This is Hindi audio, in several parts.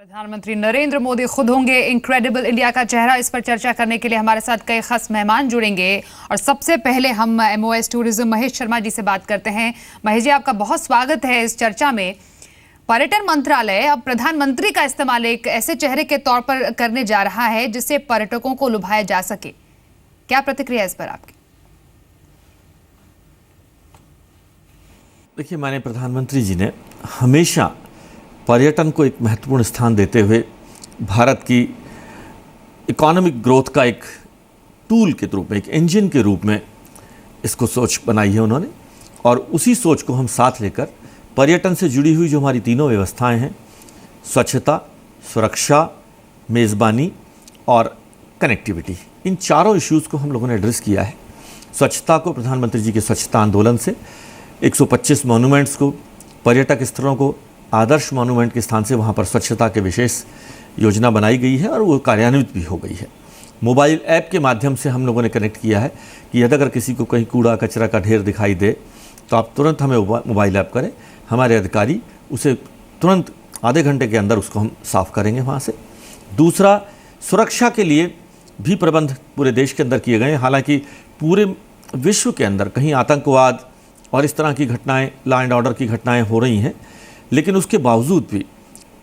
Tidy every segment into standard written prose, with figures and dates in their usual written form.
प्रधानमंत्री नरेंद्र मोदी खुद होंगे इनक्रेडिबल इंडिया का चेहरा। इस पर चर्चा करने के लिए हमारे साथ कई खास मेहमान जुड़ेंगे और सबसे पहले हम एमओएस टूरिज्म महेश शर्मा जी से बात करते हैं। महेश जी, आपका बहुत स्वागत है इस चर्चा में। पर्यटन मंत्रालय अब प्रधानमंत्री का इस्तेमाल एक ऐसे चेहरे के तौर पर करने जा रहा है जिससे पर्यटकों को लुभाया जा सके। क्या प्रतिक्रिया इस पर आपकी? देखिए, माननीय प्रधानमंत्री जी ने हमेशा पर्यटन को एक महत्वपूर्ण स्थान देते हुए भारत की इकोनॉमिक ग्रोथ का एक टूल के रूप में, एक इंजन के रूप में इसको सोच बनाई है उन्होंने। और उसी सोच को हम साथ लेकर पर्यटन से जुड़ी हुई जो हमारी तीनों व्यवस्थाएं हैं, स्वच्छता, सुरक्षा, मेज़बानी और कनेक्टिविटी, इन चारों इश्यूज़ को हम लोगों ने एड्रेस किया है। स्वच्छता को प्रधानमंत्री जी के स्वच्छता आंदोलन से 125 मॉन्यूमेंट्स को, पर्यटक स्थलों को आदर्श मॉन्यूमेंट के स्थान से वहाँ पर स्वच्छता के विशेष योजना बनाई गई है और वो कार्यान्वित भी हो गई है। मोबाइल ऐप के माध्यम से हम लोगों ने कनेक्ट किया है कि यदि अगर किसी को कहीं कूड़ा कचरा का ढेर दिखाई दे तो आप तुरंत हमें मोबाइल ऐप करें, हमारे अधिकारी उसे तुरंत आधे घंटे के अंदर उसको हम साफ़ करेंगे वहाँ से। दूसरा, सुरक्षा के लिए भी प्रबंध पूरे देश के अंदर किए गए हैं। हालांकि पूरे विश्व के अंदर कहीं आतंकवाद और इस तरह की घटनाएं, लॉ एंड ऑर्डर की घटनाएं हो रही हैं, लेकिन उसके बावजूद भी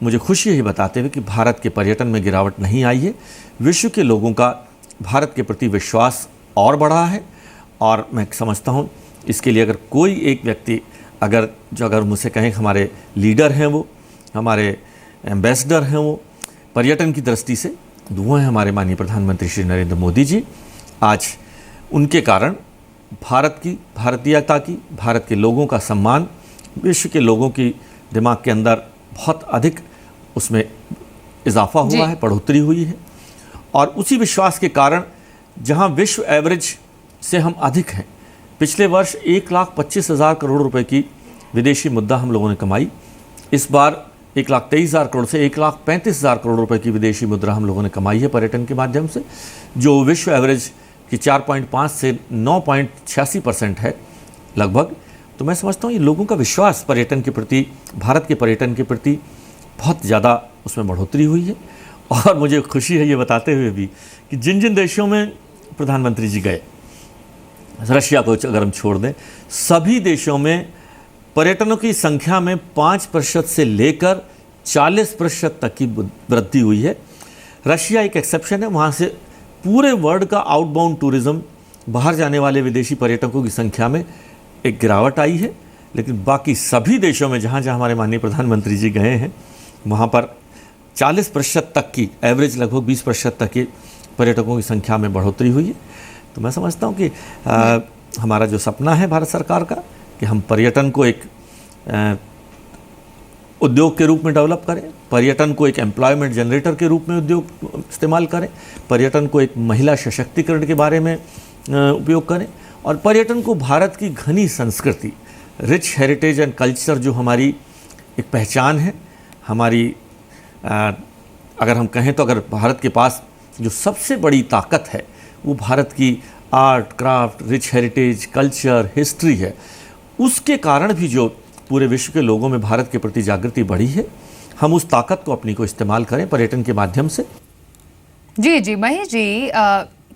मुझे खुशी यही बताते हुए कि भारत के पर्यटन में गिरावट नहीं आई है। विश्व के लोगों का भारत के प्रति विश्वास और बढ़ा है। और मैं समझता हूँ इसके लिए अगर कोई एक व्यक्ति अगर मुझसे कहें हमारे लीडर हैं, वो हमारे एम्बेसडर हैं, वो पर्यटन की दृष्टि से, वो हैं हमारे माननीय प्रधानमंत्री श्री नरेंद्र मोदी जी। आज उनके कारण भारत की भारतीयता की, भारत के लोगों का सम्मान विश्व के लोगों की दिमाग के अंदर बहुत अधिक उसमें इजाफा हुआ है, बढ़ोतरी हुई है। और उसी विश्वास के कारण जहां विश्व एवरेज से हम अधिक हैं, पिछले वर्ष 1,25,000 करोड़ रुपए की विदेशी मुद्रा हम लोगों ने कमाई। इस बार 1,23,000 करोड़ से 1,35,000 करोड़ रुपए की विदेशी मुद्रा हम लोगों ने कमाई है पर्यटन के माध्यम से, जो विश्व एवरेज की 4.5 से 9.86% है लगभग। तो मैं समझता हूँ ये लोगों का विश्वास पर्यटन के प्रति, भारत के पर्यटन के प्रति बहुत ज़्यादा उसमें बढ़ोतरी हुई है। और मुझे खुशी है ये बताते हुए भी कि जिन जिन देशों में प्रधानमंत्री जी गए, रशिया को अगर हम छोड़ दें, सभी देशों में पर्यटनों की संख्या में 5% से लेकर 40% तक की वृद्धि हुई है। रशिया एक एक्सेप्शन है, वहाँ से पूरे वर्ल्ड का आउटबाउंड टूरिज़्म, बाहर जाने वाले विदेशी पर्यटकों की संख्या में एक गिरावट आई है। लेकिन बाकी सभी देशों में जहाँ जहाँ हमारे माननीय प्रधानमंत्री जी गए हैं, वहाँ पर 40% तक की, एवरेज लगभग 20% तक के पर्यटकों की संख्या में बढ़ोतरी हुई है। तो मैं समझता हूँ कि हमारा जो सपना है भारत सरकार का कि हम पर्यटन को एक उद्योग के रूप में डेवलप करें, पर्यटन को एक एम्प्लॉयमेंट जनरेटर के रूप में उद्योग इस्तेमाल करें, पर्यटन को एक महिला सशक्तिकरण के बारे में उपयोग करें, और पर्यटन को भारत की घनी संस्कृति, रिच हेरिटेज एंड कल्चर, जो हमारी एक पहचान है, हमारी अगर हम कहें तो अगर भारत के पास जो सबसे बड़ी ताकत है वो भारत की art, craft, rich heritage, culture, history है, उसके कारण भी जो पूरे विश्व के लोगों में भारत के प्रति जागृति बढ़ी है, हम उस ताकत को अपनी को इस्तेमाल करें पर्यटन के माध्यम से। जी महेश जी,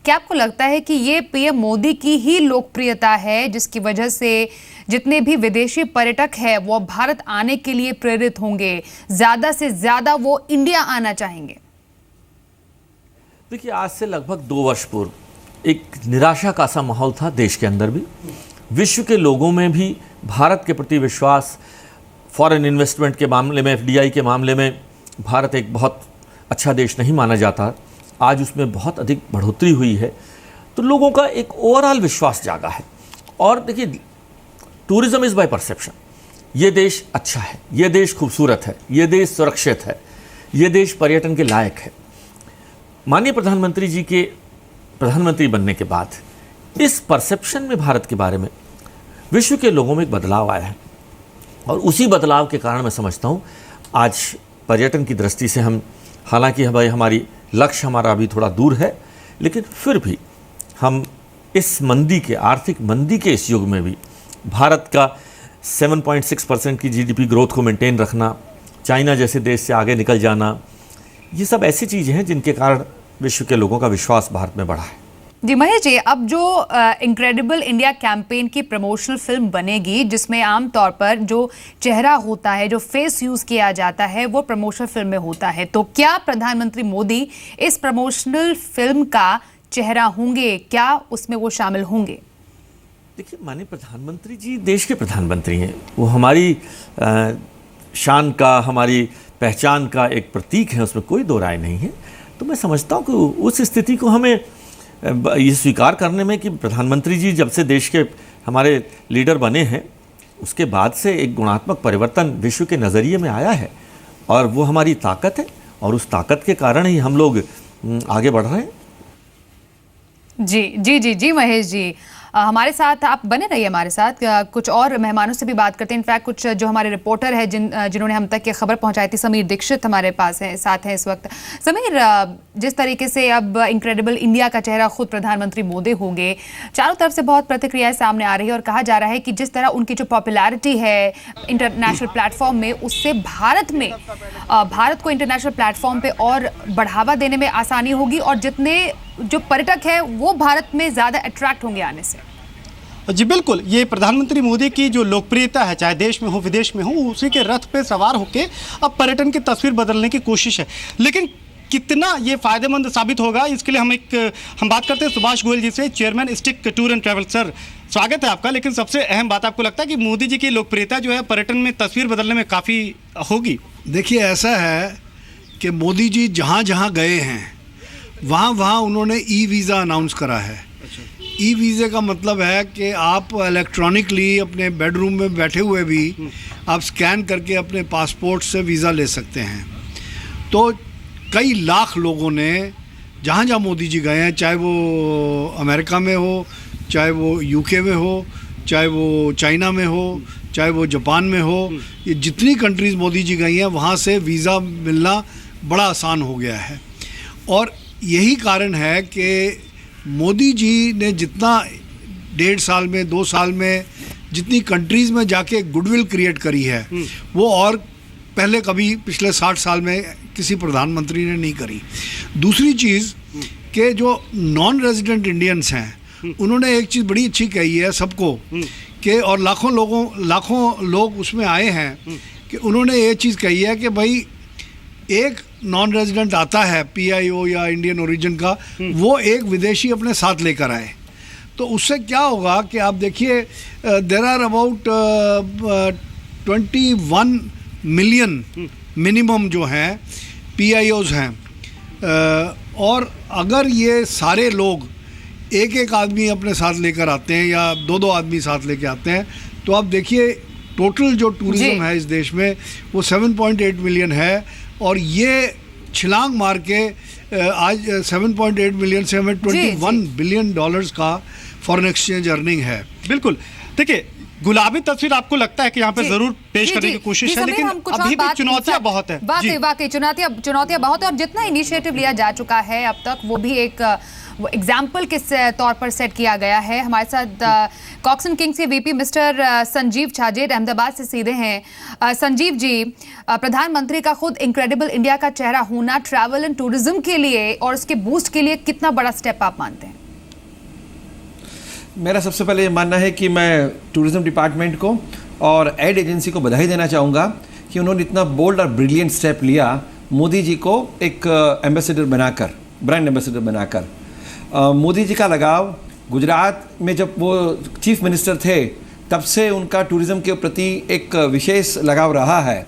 क्या आपको लगता है कि ये पीएम मोदी की ही लोकप्रियता है जिसकी वजह से जितने भी विदेशी पर्यटक हैं वो भारत आने के लिए प्रेरित होंगे, ज्यादा से ज्यादा वो इंडिया आना चाहेंगे? देखिए, आज से लगभग 2 वर्ष पूर्व एक निराशा का सा माहौल था देश के अंदर भी, विश्व के लोगों में भी भारत के प्रति विश्वास, फॉरेन इन्वेस्टमेंट के मामले में, FDI के मामले में भारत एक बहुत अच्छा देश नहीं माना जाता। आज उसमें बहुत अधिक बढ़ोतरी हुई है, तो लोगों का एक ओवरऑल विश्वास जागा है। और देखिए, टूरिज्म इज़ बाय परसेप्शन। ये देश अच्छा है, ये देश खूबसूरत है, ये देश सुरक्षित है, ये देश पर्यटन के लायक है। माननीय प्रधानमंत्री जी के प्रधानमंत्री बनने के बाद इस परसेप्शन में भारत के बारे में विश्व के लोगों में एक बदलाव आया है। और उसी बदलाव के कारण मैं समझता हूँ आज पर्यटन की दृष्टि से हम, हालांकि भाई हमारी लक्ष्य हमारा अभी थोड़ा दूर है, लेकिन फिर भी हम इस मंदी के, आर्थिक मंदी के इस युग में भी भारत का 7.6% की GDP ग्रोथ को मेंटेन रखना, चाइना जैसे देश से आगे निकल जाना, ये सब ऐसी चीज़ें हैं जिनके कारण विश्व के लोगों का विश्वास भारत में बढ़ा है। जी महेश जी, अब जो इनक्रेडिबल इंडिया कैंपेन की प्रमोशनल फिल्म बनेगी जिसमें आमतौर पर जो चेहरा होता है, जो फेस यूज किया जाता है, वो प्रमोशनल फिल्म में होता है, तो क्या प्रधानमंत्री मोदी इस प्रमोशनल फिल्म का चेहरा होंगे? क्या उसमें वो शामिल होंगे? देखिए, माननीय प्रधानमंत्री जी देश के प्रधानमंत्री हैं। वो हमारी शान का, हमारी पहचान का एक प्रतीक है, उसमें कोई दो राय नहीं है। तो मैं समझता हूँ कि उस स्थिति को हमें ये स्वीकार करने में कि प्रधानमंत्री जी जब से देश के हमारे लीडर बने हैं, उसके बाद से एक गुणात्मक परिवर्तन विश्व के नज़रिए में आया है, और वो हमारी ताकत है, और उस ताकत के कारण ही हम लोग आगे बढ़ रहे हैं। जी जी जी जी महेश जी, हमारे साथ आप बने रहिए हमारे साथ। कुछ और मेहमानों से भी बात करते हैं। इनफैक्ट कुछ जो हमारे रिपोर्टर है जिन्होंने हम तक ये खबर पहुंचाई थी, समीर दीक्षित हमारे पास है, साथ हैं इस वक्त। समीर, जिस तरीके से अब इनक्रेडिबल इंडिया का चेहरा खुद प्रधानमंत्री मोदी होंगे, चारों तरफ से बहुत प्रतिक्रियाएं सामने आ रही है और कहा जा रहा है कि जिस तरह उनकी जो पॉपुलैरिटी है इंटरनेशनल प्लेटफॉर्म में, उससे भारत को इंटरनेशनल प्लेटफॉर्म पे और बढ़ावा देने में आसानी होगी, और जितने जो पर्यटक है वो भारत में ज़्यादा अट्रैक्ट होंगे आने से। जी बिल्कुल, ये प्रधानमंत्री मोदी की जो लोकप्रियता है, चाहे देश में हो विदेश में हो, उसी के रथ पे सवार होकर अब पर्यटन की तस्वीर बदलने की कोशिश है। लेकिन कितना ये फायदेमंद साबित होगा, इसके लिए हम बात करते हैं सुभाष गोयल जी से, chairman stick tour and travel. Sir, स्वागत है आपका। लेकिन सबसे अहम बात, आपको लगता है कि मोदी जी की लोकप्रियता जो है पर्यटन में तस्वीर बदलने में काफ़ी होगी? देखिए, ऐसा है कि मोदी जी जहाँ जहाँ गए हैं वहाँ उन्होंने ई वीज़ा अनाउंस करा है। ई वीज़े का मतलब है कि आप इलेक्ट्रॉनिकली अपने बेडरूम में बैठे हुए भी आप स्कैन करके अपने पासपोर्ट से वीज़ा ले सकते हैं। तो कई लाख लोगों ने जहाँ जहाँ मोदी जी गए हैं, चाहे वो अमेरिका में हो, चाहे वो यूके में हो, चाहे वो चाइना में हो, चाहे वो जापान में हो, ये जितनी कंट्रीज़ मोदी जी गई हैं वहाँ से वीज़ा मिलना बड़ा आसान हो गया है। और यही कारण है कि मोदी जी ने जितना 1.5 साल में 2 साल में जितनी कंट्रीज़ में जाके गुडविल क्रिएट करी है, वो और पहले कभी पिछले 60 साल में किसी प्रधानमंत्री ने नहीं करी। दूसरी चीज़ कि जो नॉन रेजिडेंट इंडियंस हैं, उन्होंने एक चीज़ बड़ी अच्छी कही है सबको कि, और लाखों लोग उसमें आए हैं कि उन्होंने ये चीज़ कही है कि भाई एक नॉन रेजिडेंट आता है PIO या इंडियन ओरिजिन का, वो एक विदेशी अपने साथ लेकर आए। तो उससे क्या होगा कि आप देखिए, there are about 21 million minimum जो हैं PIOs हैं, और अगर ये सारे लोग एक आदमी अपने साथ लेकर आते हैं या 2 आदमी साथ लेकर आते हैं, तो आप देखिए टोटल जो टूरिज्म है इस देश में वो 7.8 मिलियन है, और ये छलांग मार के आज 7.8 मिलियन से हमें $21 बिलियन का फॉरेन एक्सचेंज अर्निंग है। बिल्कुल। देखिए, गुलाबी तस्वीर आपको लगता है कि यहाँ पे जरूर पेश करने की कोशिश है, लेकिन अभी भी चुनौतियां बहुत है। वाकई चुनौतियां बहुत है, और जितना इनिशिएटिव लिया जा चुका है अब तक, वो भी एक एग्जाम्पल के तौर पर सेट किया गया है। हमारे साथ कॉक्सन किंग्स के VP मिस्टर संजीव छाजेड अहमदाबाद से सीधे हैं। संजीव जी, प्रधानमंत्री का खुद इनक्रेडिबल इंडिया का चेहरा होना ट्रैवल एंड टूरिज्म के लिए और उसके बूस्ट के लिए कितना बड़ा स्टेप आप मानते हैं? मेरा सबसे पहले ये मानना है कि मैं टूरिज्म डिपार्टमेंट को और एड एजेंसी को बधाई देना चाहूँगा कि उन्होंने इतना बोल्ड और ब्रिलियंट स्टेप लिया, मोदी जी को एक एम्बेसडर बनाकर, ब्रांड एम्बेसडर बनाकर। मोदी जी का लगाव गुजरात में जब वो चीफ मिनिस्टर थे तब से उनका टूरिज़्म के प्रति एक विशेष लगाव रहा है,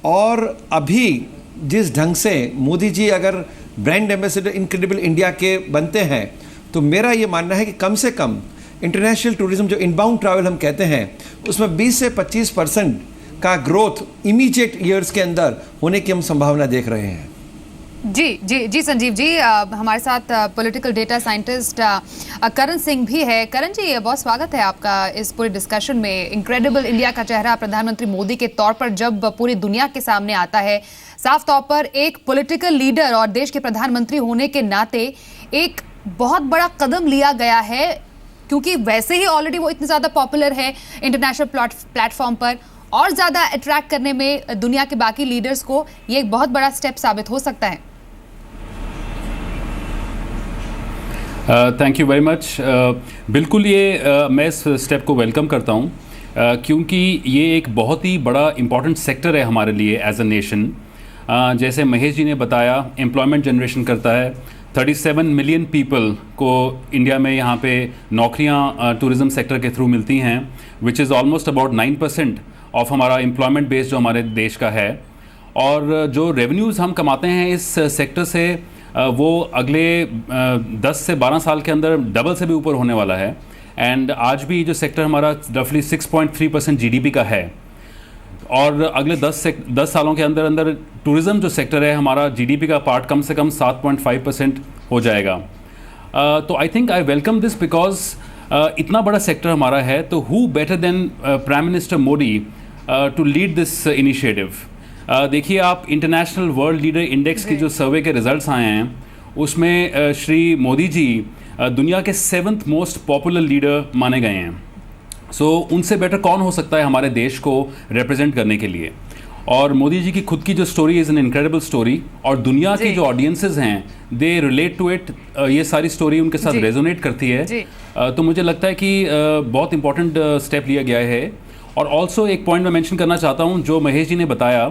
और अभी जिस ढंग से मोदी जी अगर ब्रांड एम्बेसडर इनक्रेडिबल इंडिया के बनते हैं, तो मेरा ये मानना है कि कम से कम इंटरनेशनल टूरिज़्म जो इनबाउंड ट्रैवल हम कहते हैं, उसमें 20 से 25% का ग्रोथ इमीडिएट ईयर्स के अंदर होने की हम संभावना देख रहे हैं। जी जी जी संजीव जी, हमारे साथ political data scientist Karan Singh भी है। करण जी, बहुत स्वागत है आपका इस पूरे डिस्कशन में। इनक्रेडिबल इंडिया का चेहरा प्रधानमंत्री मोदी के तौर पर जब पूरी दुनिया के सामने आता है, साफ तौर पर एक पॉलिटिकल लीडर और देश के प्रधानमंत्री होने के नाते एक बहुत बड़ा कदम लिया गया है, क्योंकि वैसे ही ऑलरेडी वो इतने ज़्यादा पॉपुलर है इंटरनेशनल प्लेटफॉर्म पर, और ज़्यादा अट्रैक्ट करने में दुनिया के बाकी लीडर्स को ये एक बहुत बड़ा स्टेप साबित हो सकता है। Thank you very much. बिल्कुल ये मैं इस स्टेप को वेलकम करता हूँ क्योंकि ये एक बहुत ही बड़ा इम्पॉर्टेंट सेक्टर है हमारे लिए एज अ नेशन। जैसे महेश जी ने बताया, एम्प्लॉयमेंट जनरेशन करता है। 37 मिलियन पीपल को इंडिया में यहाँ पे नौकरियाँ टूरिज़्म सेक्टर के थ्रू मिलती हैं, which is almost about 9% of हमारा एम्प्लॉयमेंट बेस जो हमारे देश का है। और जो रेवेन्यूज़ हम कमाते हैं इस सेक्टर से वो अगले 10 से 12 साल के अंदर डबल से भी ऊपर होने वाला है। एंड आज भी जो सेक्टर हमारा रफली 6.3% जीडीपी का है, और अगले 10 सालों के अंदर अंदर टूरिज़्म जो सेक्टर है हमारा जीडीपी का पार्ट कम से कम 7.5% हो जाएगा। तो I think I welcome this because इतना बड़ा सेक्टर हमारा है, तो who better than prime minister Modi to lead this initiative. देखिए आप इंटरनेशनल वर्ल्ड लीडर इंडेक्स की जो सर्वे के रिजल्ट्स आए हैं उसमें श्री मोदी जी दुनिया के 7th मोस्ट पॉपुलर लीडर माने गए हैं। सो उनसे बेटर कौन हो सकता है हमारे देश को रिप्रेजेंट करने के लिए। और मोदी जी की खुद की जो story is an incredible story, और दुनिया की जो ऑडियंसेस हैं दे रिलेट टू इट। ये सारी स्टोरी उनके साथ रेजोनेट करती है। तो मुझे लगता है कि बहुत इंपॉर्टेंट स्टेप लिया गया है। और ऑल्सो एक पॉइंट मैं मेंशन करना चाहता हूँ जो महेश जी ने बताया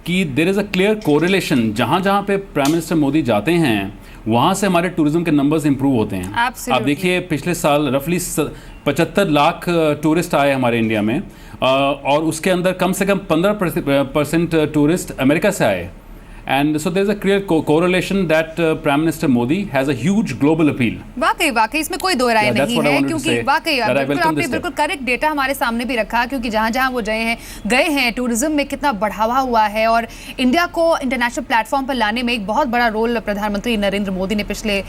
कि there is a clear correlation. जहाँ जहाँ पे प्राइम मिनिस्टर मोदी जाते हैं वहाँ से हमारे टूरिज्म के नंबर्स इंप्रूव होते हैं। आप देखिए पिछले साल रफली 75 लाख टूरिस्ट आए हमारे इंडिया में, और उसके अंदर कम से कम 15% टूरिस्ट अमेरिका से आए। And so there's a clear correlation that Prime Minister Modi has a huge global appeal. वाकई इसमें कोई दो राय नहीं है, क्योंकि वाकई आपने बिल्कुल करेक्ट डेटा हमारे सामने भी रखा, क्योंकि जहाँ जहाँ वो गए हैं टूरिज्म में कितना बढ़ावा हुआ है, और इंडिया को इंटरनेशनल प्लेटफॉर्म पर लाने में एक बहुत बड़ा रोल प्रधानमंत्री नरेंद्र मोदी ने पिछले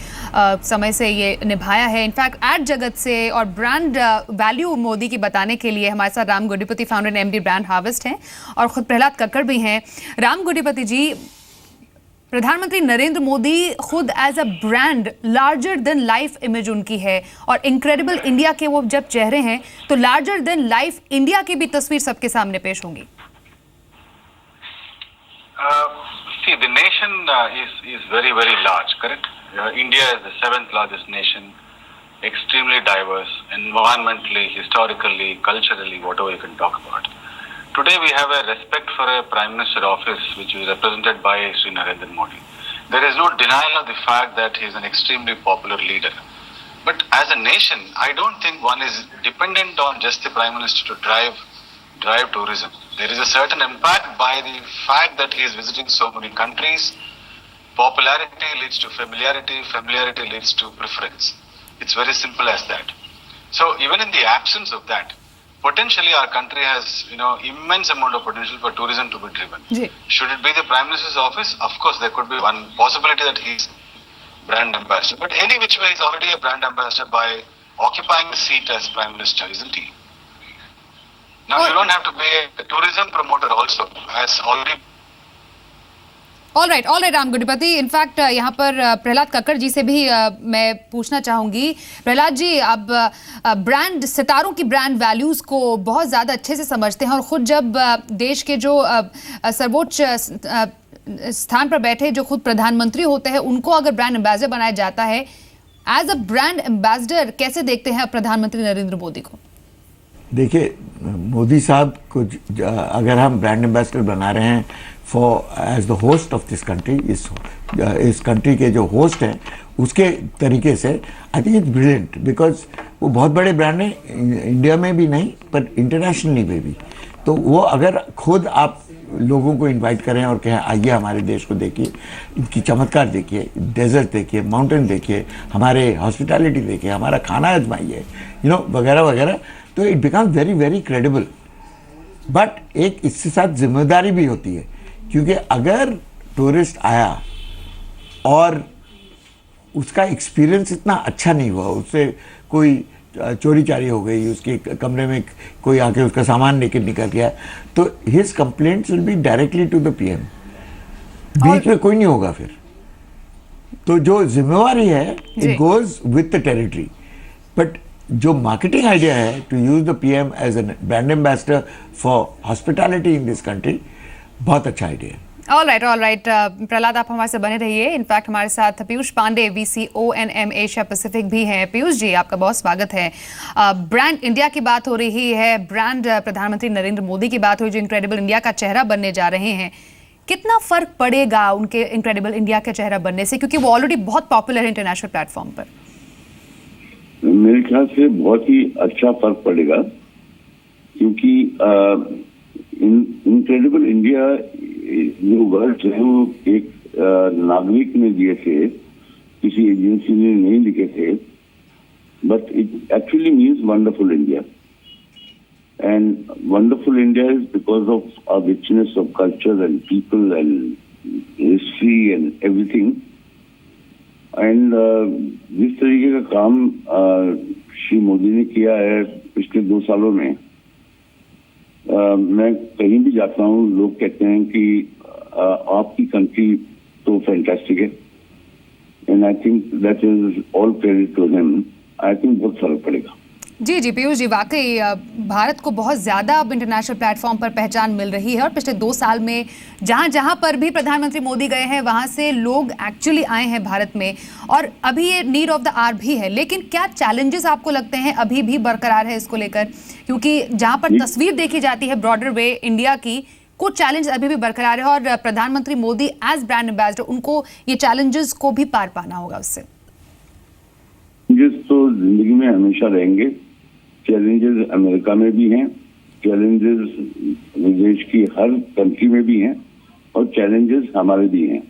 समय से ये निभाया है। इनफैक्ट एड जगत से और ब्रांड वैल्यू मोदी की बताने के लिए हमारे साथ Ram Gudipati, founder MD brand harvest हैं, और खुद प्रहलाद कक्कड़ भी हैं। राम गुडीपति जी, प्रधानमंत्री नरेंद्र मोदी खुद as a brand larger than life image उनकी है, और इनक्रेडिबल इंडिया के वो जब चेहरे हैं तो लार्जर देन लाइफ इंडिया की भी तस्वीर सबके सामने पेश होंगी। See, the nation is very large, correct? India is the 7th largest nation, extremely diverse, environmentally, historically, culturally, whatever you can talk about. Today we have a respect for a Prime Minister office which is represented by Sri Narendra Modi. There is no denial of the fact that he is an extremely popular leader. But as a nation, I don't think one is dependent on just the Prime Minister to drive tourism. There is a certain impact by the fact that he is visiting so many countries. Popularity leads to familiarity, familiarity leads to preference. It's very simple as that. So even in the absence of that, potentially our country has, immense amount of potential for tourism to be driven. Should it be the Prime Minister's office? Of course, there could be one possibility that he's brand ambassador. But any which way, he's already a brand ambassador by occupying the seat as Prime Minister, isn't he? Now, you don't have to be a tourism promoter also, as already. All right Ram Gudipati, in fact यहाँ पर प्रहलाद कक्कड़ जी से भी मैं पूछना चाहूँगी। प्रहलाद जी, आप ब्रांड सितारों की ब्रांड वैल्यूज़ को बहुत ज़्यादा अच्छे से समझते हैं, और ख़ुद जब देश के जो सर्वोच्च स्थान पर बैठे जो खुद प्रधानमंत्री होते हैं उनको अगर ब्रांड एम्बेसडर बनाया जाता है, एज अ ब्रांड एम्बेसडर कैसे देखते हैं प्रधानमंत्री नरेंद्र मोदी को? देखिए, मोदी साहब को अगर हम ब्रांड एम्बेसडर बना रहे हैं as the host of this country, इस कंट्री के जो होस्ट हैं उसके तरीके से, I think it's brilliant, because वो बहुत बड़े ब्रांड हैं इंडिया में भी नहीं पर इंटरनेशनली में भी। तो वो अगर खुद आप लोगों को इनवाइट करें और कहें आइए हमारे देश को देखिए, इनकी चमत्कार देखिए, डेजर्ट देखिए, माउंटेन देखिए, हमारे हॉस्पिटैलिटी देखिए, हमारा खाना आजमाइए, वगैरह वगैरह, तो it becomes very credible. But एक इसके साथ जिम्मेदारी भी होती है, क्योंकि अगर टूरिस्ट आया और उसका एक्सपीरियंस इतना अच्छा नहीं हुआ, उससे कोई चोरी चारी हो गई, उसके कमरे में कोई आके उसका सामान लेकर निकल गया, तो his complaints will be directly to the PM. बीच में कोई नहीं होगा फिर। तो जो जिम्मेवारी है it goes with the territory. But जो मार्केटिंग आइडिया है to use the PM as an brand ambassador for hospitality in this country, बहुत अच्छा आइडिया है। ऑल राइट प्रहलाद, आप हमारे साथ बने रहिए। इनफैक्ट हमारे साथ Piyush Pandey, VCONM Asia Pacific भी हैं। पीयूष जी, आपका बहुत स्वागत है। ब्रांड इंडिया की बात हो रही है, ब्रांड प्रधानमंत्री नरेंद्र मोदी की बात हो रही, जो इनक्रेडिबल इंडिया का चेहरा बनने जा रहे हैं। कितना फर्क पड़ेगा उनके इनक्रेडिबल इंडिया का चेहरा बनने से, क्योंकि वो ऑलरेडी बहुत पॉपुलर है इंटरनेशनल प्लेटफॉर्म पर? मेरे ख्याल से बहुत ही अच्छा फर्क पड़ेगा, क्योंकि इनक्रेडिबल इंडिया जो वर्ड्स हैं वो एक नागरिक ने दिए थे, किसी एजेंसी ने नहीं लिखे थे, but it actually means wonderful India. And wonderful India is because of our richness of culture and people and history and everything. And जिस तरीके का काम श्री मोदी ने किया है पिछले 2 सालों में, मैं कहीं भी जाता हूँ लोग कहते हैं कि आपकी कंट्री तो फैंटास्टिक है, and I think that is all credit to him. I think बहुत फर्क पड़ेगा। जी पीयूष जी, वाकई भारत को बहुत ज़्यादा अब इंटरनेशनल प्लेटफॉर्म पर पहचान मिल रही है, और पिछले 2 साल में जहाँ पर भी प्रधानमंत्री मोदी गए हैं वहाँ से लोग एक्चुअली आए हैं भारत में, और अभी ये नीड ऑफ द आवर भी है। लेकिन क्या चैलेंजेस आपको लगते हैं अभी भी बरकरार है इसको लेकर? क्योंकि जहाँ पर तस्वीर देखी जाती है ब्रॉडर वे इंडिया की, कुछ चैलेंज अभी भी बरकरार है, और प्रधानमंत्री मोदी एज ब्रांड एम्बेसडर उनको ये चैलेंजेस को भी पार पाना होगा उससे। तो जिंदगी में हमेशा रहेंगे। चैलेंजेस अमेरिका में भी हैं, चैलेंजेस विदेश की हर कंट्री में भी हैं, और चैलेंजेस हमारे भी हैं।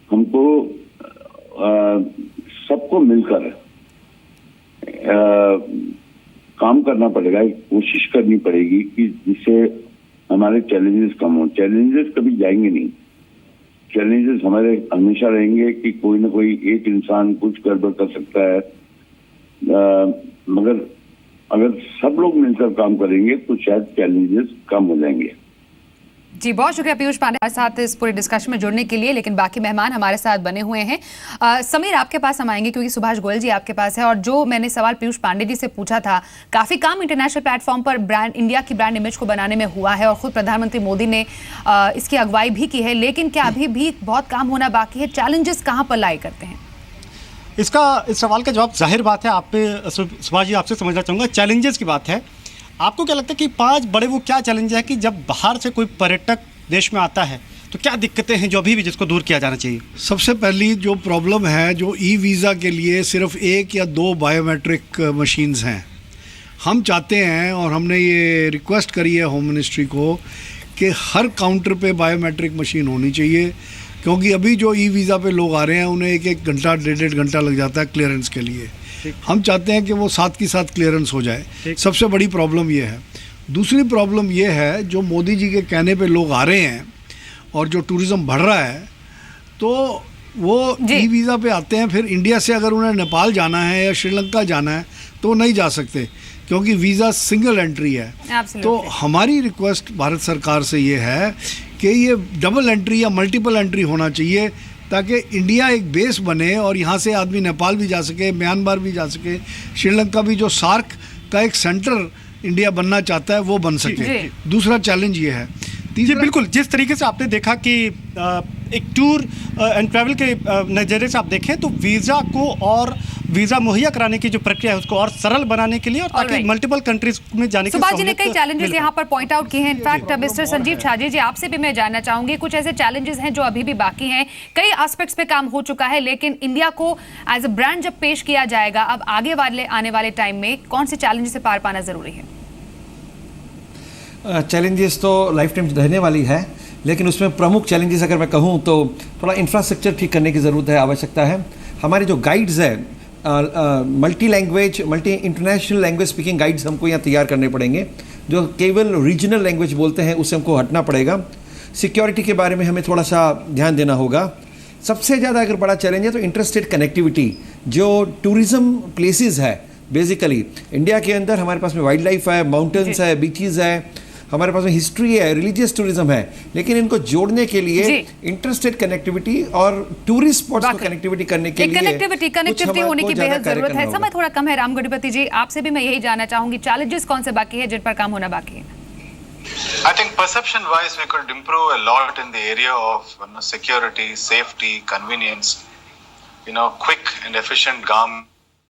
हमको सबको मिलकर काम करना पड़ेगा, एक कोशिश करनी पड़ेगी कि जिससे हमारे चैलेंजेस कम हो। चैलेंजेस कभी जाएंगे नहीं, चैलेंजेस हमारे हमेशा रहेंगे कि कोई ना कोई एक इंसान कुछ गड़बड़ कर सकता है, मगर अगर सब लोग मिलकर काम करेंगे तो शायद चैलेंजेस कम हो जाएंगे। जी बहुत शुक्रिया पीयूष पांडे हमारे साथ इस पूरे डिस्कशन में जुड़ने के लिए। लेकिन बाकी मेहमान हमारे साथ बने हुए हैं। समीर, आपके पास हम आएंगे क्योंकि सुभाष गोयल जी आपके पास है, और जो मैंने सवाल पीयूष पांडे जी से पूछा था, काफ़ी काम इंटरनेशनल प्लेटफॉर्म पर ब्रांड इंडिया की ब्रांड इमेज को बनाने में हुआ है, और खुद प्रधानमंत्री मोदी ने इसकी अगुवाई भी की है। लेकिन क्या अभी भी बहुत काम होना बाकी है? चैलेंजेस कहाँ पर लाई करते हैं? इस सवाल का जवाब जाहिर बात है आप पे सुभाष जी आपसे समझना चाहूँगा। चैलेंजेस की बात है, आपको क्या लगता है कि 5 बड़े वो क्या चैलेंज है कि जब बाहर से कोई पर्यटक देश में आता है तो क्या दिक्कतें हैं जो अभी भी जिसको दूर किया जाना चाहिए? सबसे पहली जो प्रॉब्लम है, जो वीज़ा के लिए सिर्फ 1 या 2 बायोमेट्रिक मशीन्स हैं। हम चाहते हैं और हमने ये रिक्वेस्ट करी है होम मिनिस्ट्री को कि हर काउंटर पे बायोमेट्रिक मशीन होनी चाहिए, क्योंकि अभी जो वीज़ा पे लोग आ रहे हैं उन्हें 1-1 घंटा 1.5 घंटा लग जाता है क्लियरेंस के लिए। हम चाहते हैं कि वो साथ की साथ क्लियरेंस हो जाए। सबसे बड़ी प्रॉब्लम ये है। दूसरी प्रॉब्लम ये है, जो मोदी जी के कहने पे लोग आ रहे हैं और जो टूरिज़्म बढ़ रहा है, तो वो वीज़ा पे आते हैं, फिर इंडिया से अगर उन्हें नेपाल जाना है या श्रीलंका जाना है तो नहीं जा सकते, क्योंकि वीज़ा सिंगल एंट्री है। तो हमारी रिक्वेस्ट भारत सरकार से ये है कि ये डबल एंट्री या मल्टीपल एंट्री होना चाहिए, ताकि इंडिया एक बेस बने और यहाँ से आदमी नेपाल भी जा सके, म्यांमार भी जा सके, श्रीलंका भी, जो सार्क का एक सेंटर इंडिया बनना चाहता है वो बन सके। दूसरा चैलेंज ये है। जी बिल्कुल, जिस तरीके से आपने देखा कि एक टूर एंड ट्रैवल के नज़रिए से आप देखें तो वीज़ा को और वीज़ा मुहैया कराने की जो प्रक्रिया है उसको और सरल बनाने के लिए, और ताकि मल्टीपल कंट्रीज में जाने की सुभाष जी ने कई चैलेंजेस यहाँ पर पॉइंट आउट किए हैं। इनफैक्ट मिस्टर संजीव छाजे जी, आपसे भी मैं जानना चाहूंगी, कुछ ऐसे चैलेंजेस हैं जो अभी भी बाकी हैं? कई एस्पेक्ट्स पे काम हो चुका है, लेकिन इंडिया को एज अ ब्रांड जब पेश किया जाएगा, अब आगे वाले आने वाले टाइम में कौन से चैलेंजेस से पार पाना जरूरी है? चैलेंजेस तो लाइफ टाइम रहने वाली है, लेकिन उसमें प्रमुख चैलेंजेस अगर मैं कहूँ तो थोड़ा इंफ्रास्ट्रक्चर ठीक करने की ज़रूरत है, आवश्यकता है। हमारे जो गाइड्स है, multi language, multi international language speaking guides हमको यहाँ तैयार करने पड़ेंगे। जो केवल रीजनल लैंग्वेज बोलते हैं उससे हमको हटना पड़ेगा। सिक्योरिटी के बारे में हमें थोड़ा सा ध्यान देना होगा। सबसे ज़्यादा अगर बड़ा चैलेंज है तो इंटरस्टेट कनेक्टिविटी, जो टूरिज़्म प्लेसेस है बेसिकली इंडिया के अंदर, हमारे पास में वाइल्ड लाइफ है, माउंटेन्स है, बीचेस है, हमारे पास में हिस्ट्री है, रिलीजियस टूरिज्म है, लेकिन इनको जोड़ने के लिए इंटरस्टेट कनेक्टिविटी और टूरिस्ट स्पॉट्स को कनेक्टिविटी करने के लिए कनेक्टिविटी होने की बेहद जरूरत है। समय थोड़ा कम है। राम गढ़पति जी, आपसे भी मैं यही जानना चाहूंगी, चैलेंजेस कौन से बाकी है जिन पर काम होना बाकी है? I think perception-wise, we could improve a lot in the area of security, safety, convenience. Quick and efficient government.